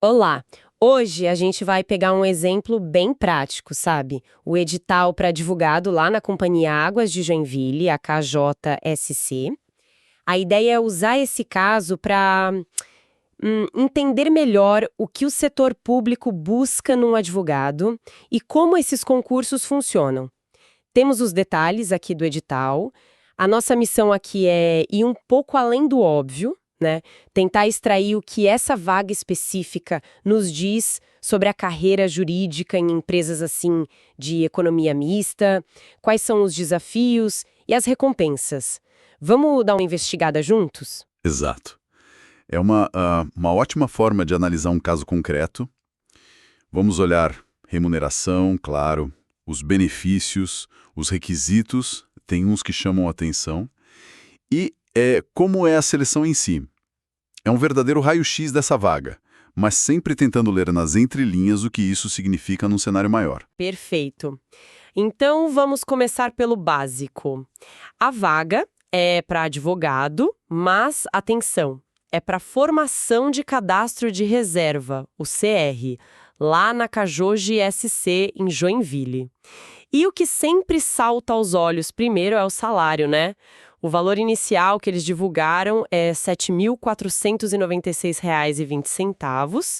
Olá! Hoje a gente vai pegar um exemplo bem prático, sabe? O edital para advogado lá na Companhia Águas de Joinville, a KJSC. A ideia é usar esse caso para entender melhor o que o setor público busca num advogado e como esses concursos funcionam. Temos os detalhes aqui do edital. A nossa missão aqui é ir um pouco além do óbvio, né? Tentar extrair o que essa vaga específica nos diz sobre a carreira jurídica em empresas assim de economia mista, quais são os desafios e as recompensas. Vamos dar uma investigada juntos? Exato. É uma ótima forma de analisar um caso concreto. Vamos olhar remuneração, claro, os benefícios, os requisitos, tem uns que chamam a atenção, e como é a seleção em si. É um verdadeiro raio-x dessa vaga, mas sempre tentando ler nas entrelinhas o que isso significa num cenário maior. Perfeito. Então vamos começar pelo básico. A vaga é para advogado, mas atenção, é para formação de cadastro de reserva, o CR, lá na Cajoge SC em Joinville. E o que sempre salta aos olhos primeiro é o salário, né? O valor inicial que eles divulgaram é R$ 7.496,20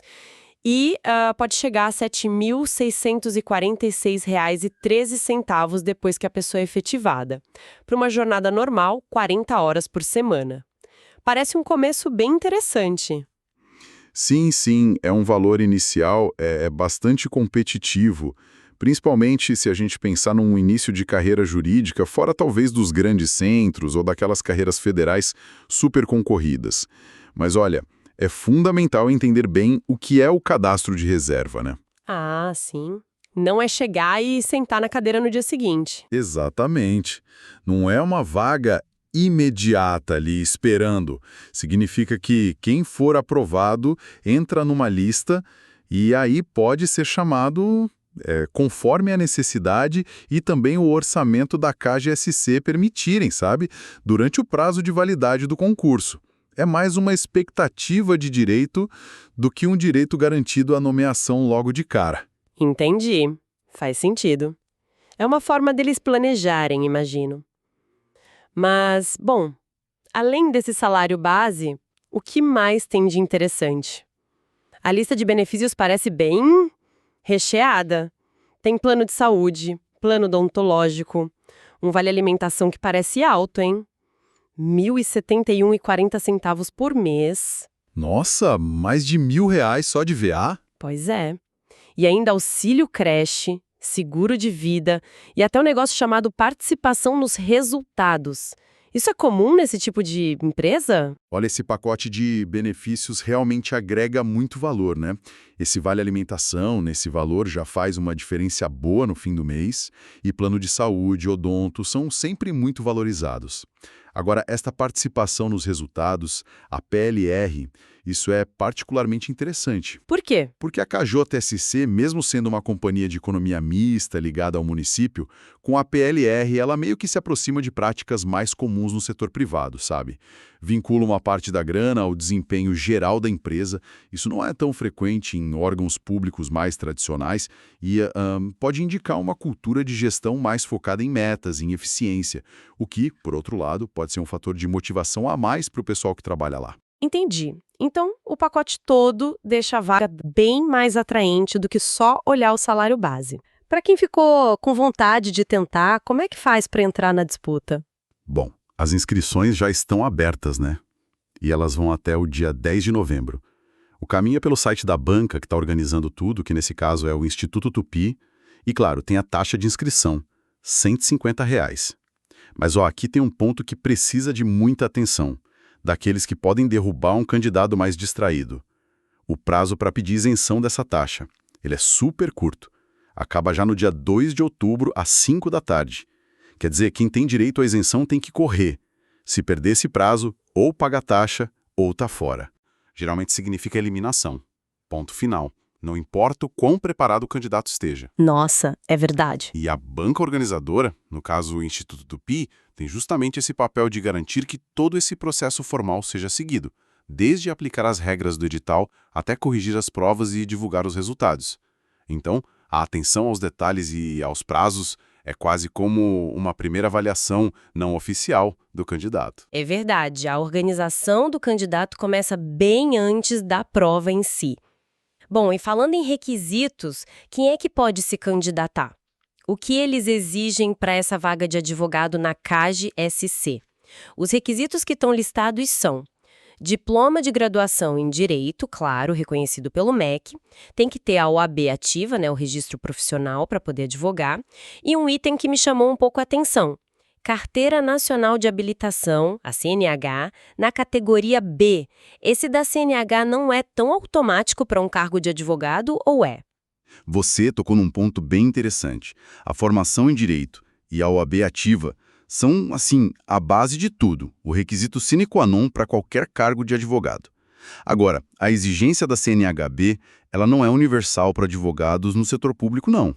e pode chegar a R$ 7.646,13 depois que a pessoa é efetivada. Para uma jornada normal, 40 horas por semana. Parece um começo bem interessante. Sim, sim, é um valor inicial bastante competitivo, principalmente se a gente pensar num início de carreira jurídica, fora talvez dos grandes centros ou daquelas carreiras federais super concorridas. Mas olha, é fundamental entender bem o que é o cadastro de reserva, né? Ah, sim. Não é chegar e sentar na cadeira no dia seguinte. Exatamente. Não é uma vaga imediata ali esperando. Significa que quem for aprovado entra numa lista e aí pode ser chamado conforme a necessidade e também o orçamento da KGSC permitirem, sabe? Durante o prazo de validade do concurso. É mais uma expectativa de direito do que um direito garantido à nomeação logo de cara. Entendi. Faz sentido. É uma forma deles planejarem, imagino. Mas, bom, além desse salário base, o que mais tem de interessante? A lista de benefícios parece bem recheada. Tem plano de saúde, plano odontológico, um vale-alimentação que parece alto, hein? R$ 1.071,40 por mês. Nossa, mais de R$ 1.000 só de VA? Pois é. E ainda auxílio creche, seguro de vida e até um negócio chamado participação nos resultados. Isso é comum nesse tipo de empresa? Olha, esse pacote de benefícios realmente agrega muito valor, né? Esse vale alimentação, nesse valor, já faz uma diferença boa no fim do mês, e plano de saúde, odonto, são sempre muito valorizados. Agora, esta participação nos resultados, a PLR, isso é particularmente interessante. Por quê? Porque a KJSC, mesmo sendo uma companhia de economia mista ligada ao município, com a PLR ela meio que se aproxima de práticas mais comuns no setor privado, sabe? Vincula uma parte da grana ao desempenho geral da empresa. Isso não é tão frequente em órgãos públicos mais tradicionais e pode indicar uma cultura de gestão mais focada em metas, em eficiência, o que, por outro lado, pode ser um fator de motivação a mais para o pessoal que trabalha lá. Entendi. Então, o pacote todo deixa a vaga bem mais atraente do que só olhar o salário base. Para quem ficou com vontade de tentar, como é que faz para entrar na disputa? Bom, as inscrições já estão abertas, né? E elas vão até o dia 10 de novembro. O caminho é pelo site da banca que está organizando tudo, que nesse caso é o Instituto Tupi. E claro, tem a taxa de inscrição, R$ 150. Mas aqui tem um ponto que precisa de muita atenção, daqueles que podem derrubar um candidato mais distraído. O prazo para pedir isenção dessa taxa. Ele é super curto. Acaba já no dia 2 de outubro, às 5 da tarde. Quer dizer, quem tem direito à isenção tem que correr. Se perder esse prazo, ou paga a taxa, ou tá fora. Geralmente significa eliminação. Ponto final. Não importa o quão preparado o candidato esteja. Nossa, é verdade. E a banca organizadora, no caso o Instituto Tupi, tem justamente esse papel de garantir que todo esse processo formal seja seguido. desde aplicar as regras do edital até corrigir as provas e divulgar os resultados. Então, a atenção aos detalhes e aos prazos é quase como uma primeira avaliação não oficial do candidato. É verdade, a organização do candidato começa bem antes da prova em si. Bom, e falando em requisitos, quem é que pode se candidatar? O que eles exigem para essa vaga de advogado na CAGE-SC? Os requisitos que estão listados são: diploma de graduação em Direito, claro, reconhecido pelo MEC, tem que ter a OAB ativa, né, o registro profissional para poder advogar, e um item que me chamou um pouco a atenção: Carteira Nacional de Habilitação, a CNH, na categoria B. Esse da CNH não é tão automático para um cargo de advogado ou é? Você tocou num ponto bem interessante. A formação em Direito e a OAB ativa são, assim, a base de tudo, o requisito sine qua non para qualquer cargo de advogado. Agora, a exigência da CNHB, ela não é universal para advogados no setor público, não.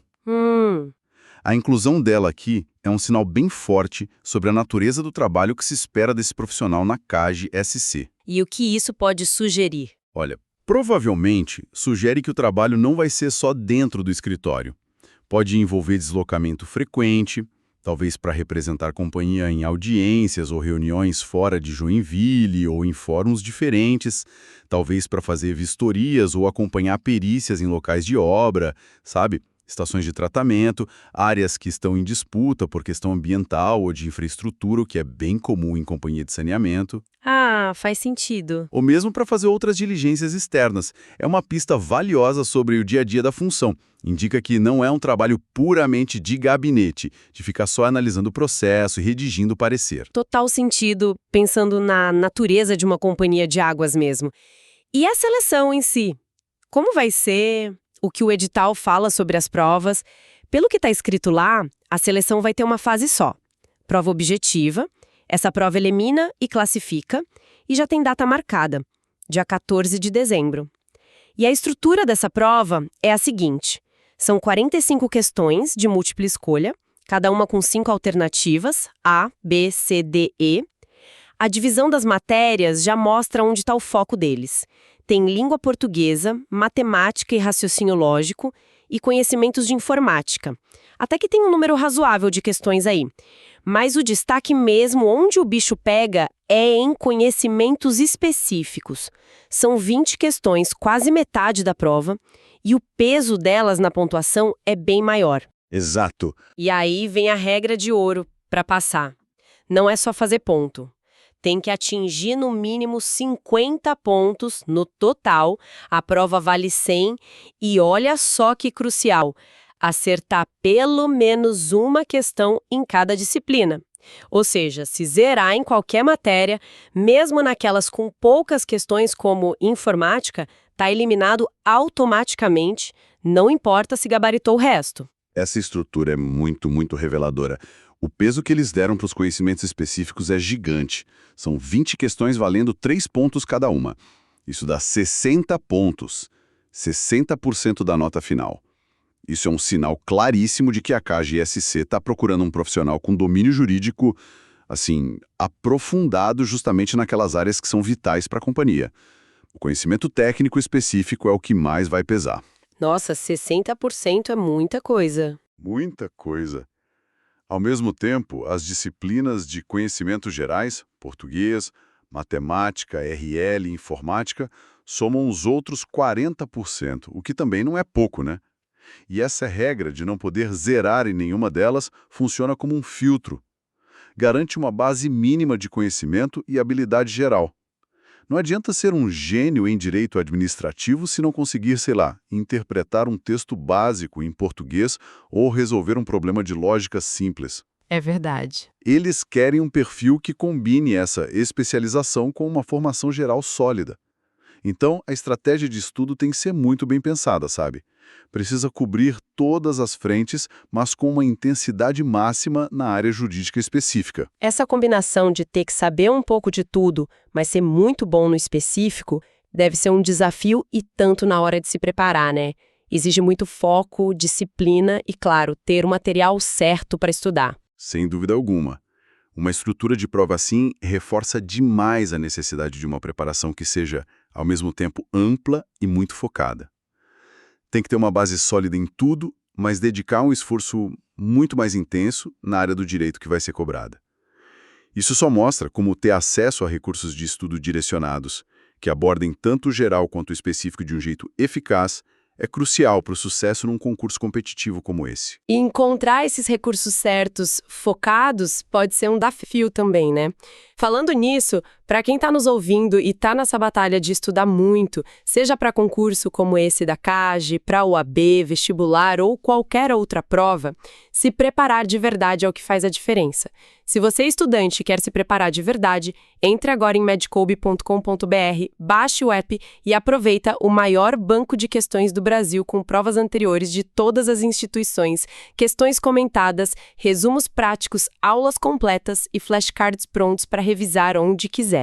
A inclusão dela aqui é um sinal bem forte sobre a natureza do trabalho que se espera desse profissional na CAGE-SC. E o que isso pode sugerir? Olha, provavelmente sugere que o trabalho não vai ser só dentro do escritório. Pode envolver deslocamento frequente, talvez para representar a companhia em audiências ou reuniões fora de Joinville ou em fóruns diferentes, talvez para fazer vistorias ou acompanhar perícias em locais de obra, sabe? Estações de tratamento, áreas que estão em disputa por questão ambiental ou de infraestrutura, o que é bem comum em companhia de saneamento. Ah, faz sentido. Ou mesmo para fazer outras diligências externas. É uma pista valiosa sobre o dia a dia da função. Indica que não é um trabalho puramente de gabinete, de ficar só analisando o processo e redigindo o parecer. Total sentido, pensando na natureza de uma companhia de águas mesmo. E a seleção em si? Como vai ser? O que o edital fala sobre as provas? Pelo que está escrito lá, a seleção vai ter uma fase só. Prova objetiva. Essa prova elimina e classifica, e já tem data marcada, dia 14 de dezembro. E a estrutura dessa prova é a seguinte: são 45 questões de múltipla escolha, cada uma com 5 alternativas, A, B, C, D, E. A divisão das matérias já mostra onde está o foco deles. Tem língua portuguesa, matemática e raciocínio lógico e conhecimentos de informática. Até que tem um número razoável de questões aí. Mas o destaque mesmo, onde o bicho pega, é em conhecimentos específicos. São 20 questões, quase metade da prova, e o peso delas na pontuação é bem maior. Exato. E aí vem a regra de ouro para passar. Não é só fazer ponto. Tem que atingir no mínimo 50 pontos no total, a prova vale 100 e olha só que crucial, acertar pelo menos uma questão em cada disciplina. Ou seja, se zerar em qualquer matéria, mesmo naquelas com poucas questões como informática, está eliminado automaticamente, não importa se gabaritou o resto. Essa estrutura é muito, muito reveladora. O peso que eles deram para os conhecimentos específicos é gigante. São 20 questões valendo 3 pontos cada uma. Isso dá 60 pontos. 60% da nota final. Isso é um sinal claríssimo de que a CAGE-SC está procurando um profissional com domínio jurídico, assim, aprofundado justamente naquelas áreas que são vitais para a companhia. O conhecimento técnico específico é o que mais vai pesar. Nossa, 60% é muita coisa. Muita coisa. Ao mesmo tempo, as disciplinas de conhecimentos gerais, português, matemática, RL e informática, somam os outros 40%, o que também não é pouco, né? E essa regra de não poder zerar em nenhuma delas funciona como um filtro. Garante uma base mínima de conhecimento e habilidade geral. Não adianta ser um gênio em direito administrativo se não conseguir, sei lá, interpretar um texto básico em português ou resolver um problema de lógica simples. É verdade. Eles querem um perfil que combine essa especialização com uma formação geral sólida. Então, a estratégia de estudo tem que ser muito bem pensada, sabe? Precisa cobrir todas as frentes, mas com uma intensidade máxima na área jurídica específica. Essa combinação de ter que saber um pouco de tudo, mas ser muito bom no específico, deve ser um desafio e tanto na hora de se preparar, né? Exige muito foco, disciplina e, claro, ter o material certo para estudar. Sem dúvida alguma. Uma estrutura de prova assim reforça demais a necessidade de uma preparação que seja, ao mesmo tempo, ampla e muito focada. Tem que ter uma base sólida em tudo, mas dedicar um esforço muito mais intenso na área do direito que vai ser cobrada. Isso só mostra como ter acesso a recursos de estudo direcionados, que abordem tanto o geral quanto o específico de um jeito eficaz, é crucial para o sucesso num concurso competitivo como esse. E encontrar esses recursos certos, focados, pode ser um desafio também, né? Falando nisso, para quem está nos ouvindo e está nessa batalha de estudar muito, seja para concurso como esse da CAGE, para OAB, vestibular ou qualquer outra prova, se preparar de verdade é o que faz a diferença. Se você é estudante e quer se preparar de verdade, entre agora em medcoub.com.br, baixe o app e aproveita o maior banco de questões do Brasil com provas anteriores de todas as instituições, questões comentadas, resumos práticos, aulas completas e flashcards prontos para revisar onde quiser.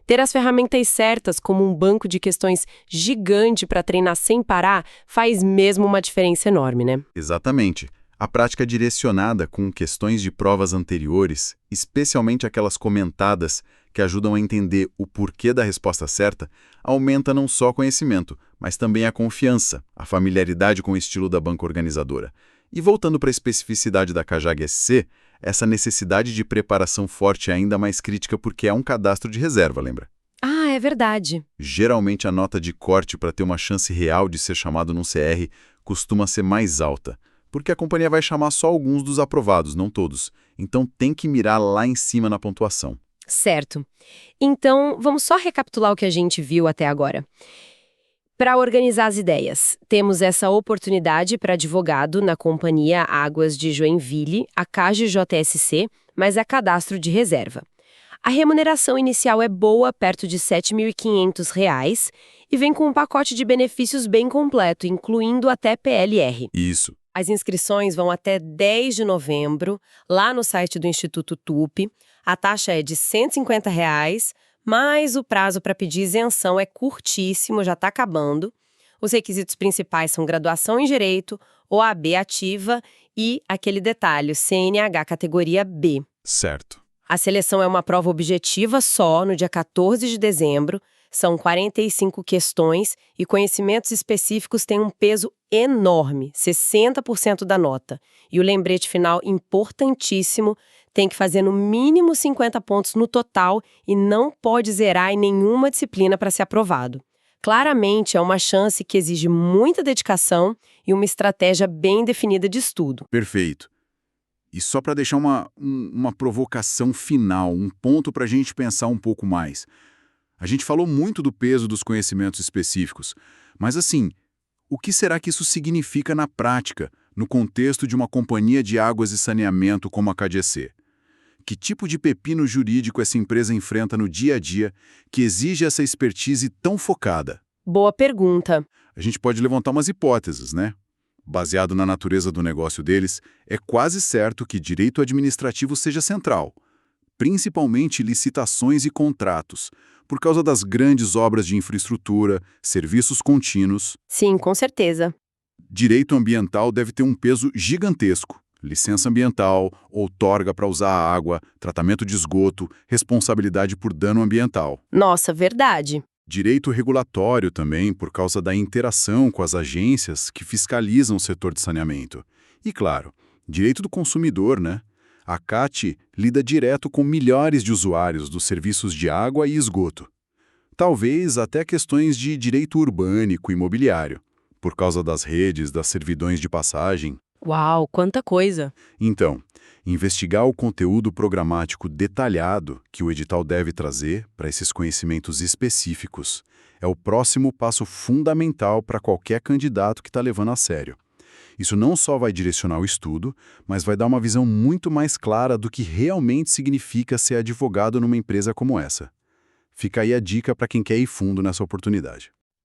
Ter as ferramentas certas, como um banco de questões gigante para treinar sem parar, faz mesmo uma diferença enorme, né? Exatamente. A prática direcionada com questões de provas anteriores, especialmente aquelas comentadas que ajudam a entender o porquê da resposta certa, aumenta não só conhecimento, mas também a confiança, a familiaridade com o estilo da banca organizadora. E voltando para a especificidade da CAJAG-SC, essa necessidade de preparação forte é ainda mais crítica porque é um cadastro de reserva, lembra? Ah, é verdade. Geralmente a nota de corte para ter uma chance real de ser chamado num CR costuma ser mais alta, porque a companhia vai chamar só alguns dos aprovados, não todos. Então tem que mirar lá em cima na pontuação. Certo. Então, vamos só recapitular o que a gente viu até agora. Para organizar as ideias, temos essa oportunidade para advogado na Companhia Águas de Joinville, a CAGE-JSC, mas é cadastro de reserva. A remuneração inicial é boa, perto de R$ 7.500, e vem com um pacote de benefícios bem completo, incluindo até PLR. Isso. As inscrições vão até 10 de novembro, lá no site do Instituto TUP. A taxa é de R$ 150, mas o prazo para pedir isenção é curtíssimo, já está acabando. Os requisitos principais são graduação em Direito, OAB ativa e aquele detalhe, CNH categoria B. Certo. A seleção é uma prova objetiva só, no dia 14 de dezembro. São 45 questões e conhecimentos específicos têm um peso enorme, 60% da nota. E o lembrete final, importantíssimo, tem que fazer no mínimo 50 pontos no total e não pode zerar em nenhuma disciplina para ser aprovado. Claramente, é uma chance que exige muita dedicação e uma estratégia bem definida de estudo. Perfeito. E só para deixar uma provocação final, um ponto para a gente pensar um pouco mais. A gente falou muito do peso dos conhecimentos específicos, mas assim, o que será que isso significa na prática, no contexto de uma companhia de águas e saneamento como a KGC? Que tipo de pepino jurídico essa empresa enfrenta no dia a dia que exige essa expertise tão focada? Boa pergunta. A gente pode levantar umas hipóteses, né? Baseado na natureza do negócio deles, é quase certo que direito administrativo seja central, principalmente licitações e contratos, por causa das grandes obras de infraestrutura, serviços contínuos. Sim, com certeza. Direito ambiental deve ter um peso gigantesco. Licença ambiental, outorga para usar a água, tratamento de esgoto, responsabilidade por dano ambiental. Nossa, verdade. Direito regulatório também, por causa da interação com as agências que fiscalizam o setor de saneamento. E, claro, direito do consumidor, né? A CAT lida direto com milhares de usuários dos serviços de água e esgoto. Talvez até questões de direito urbânico e imobiliário, por causa das redes, das servidões de passagem. Uau, quanta coisa! Então, investigar o conteúdo programático detalhado que o edital deve trazer para esses conhecimentos específicos é o próximo passo fundamental para qualquer candidato que está levando a sério. Isso não só vai direcionar o estudo, mas vai dar uma visão muito mais clara do que realmente significa ser advogado numa empresa como essa. Fica aí a dica para quem quer ir fundo nessa oportunidade.